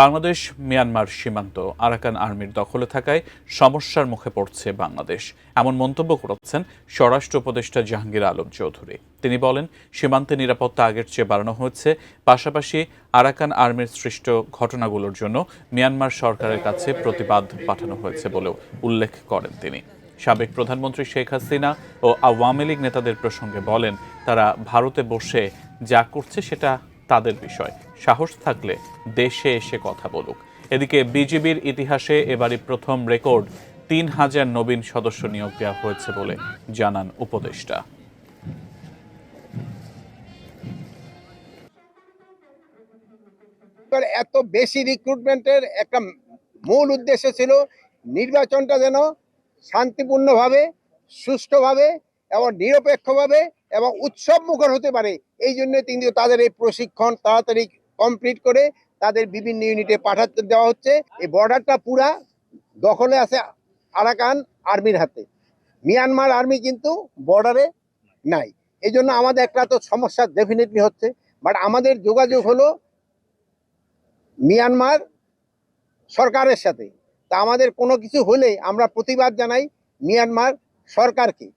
Bangladesh Myanmar সীমান্ত Arakan আর্মির দখলে থাকায় সমস্যার মুখে পড়ছে বাংলাদেশ, এমন মন্তব্য করেছেন স্বরাষ্ট্র উপদেষ্টা জাহাঙ্গীর আলম চৌধুরী। তিনি বলেন, সীমান্তে নিরাপত্তা আগের চেয়ে বাড়ানো হয়েছে, পাশাপাশি আরাকান আর্মির সৃষ্ট ঘটনাগুলোর জন্য মিয়ানমার সরকারের কাছে প্রতিবাদ পাঠানো হয়েছে বলেও উল্লেখ করেন তিনি। সাবেক প্রধানমন্ত্রী শেখ হাসিনা ও আওয়ামী লীগ নেতাদের প্রসঙ্গে বলেন, তারা ভারতে বসে যা করছে সেটা তাদের বিষয়, সাহস থাকলে দেশে এসে কথা বলুক। এদিকে বিজিবির ইতিহাসে এবারই প্রথম রেকর্ড ৩,০০০ নবীন সদস্য নিয়োগ দেওয়া হয়েছে বলে জানান উপদেষ্টা। এত বেশি রিক্রুটমেন্টের একটা মূল উদ্দেশ্য ছিল নির্বাচনটা যেন শান্তিপূর্ণভাবে, সুষ্ঠুভাবে এবং নিরপেক্ষভাবে এবং উৎসব মুখর হতে পারে। এই জন্য তিনি তাদের এই প্রশিক্ষণ তাড়াতাড়ি কমপ্লিট করে তাদের বিভিন্ন ইউনিটে পাঠাতে দেওয়া হচ্ছে। এই বর্ডারটা পুরা দখলে আছে আরাকান আর্মির হাতে। মিয়ানমার আর্মি কিন্তু বর্ডারে নাই। এই জন্য আমাদের একটা তো সমস্যা ডেফিনেটলি হচ্ছে, বাট আমাদের যোগাযোগ হলো মিয়ানমার সরকারের সাথে। তা আমাদের কোনো কিছু হলে আমরা প্রতিবাদ জানাই মিয়ানমার সরকারকে।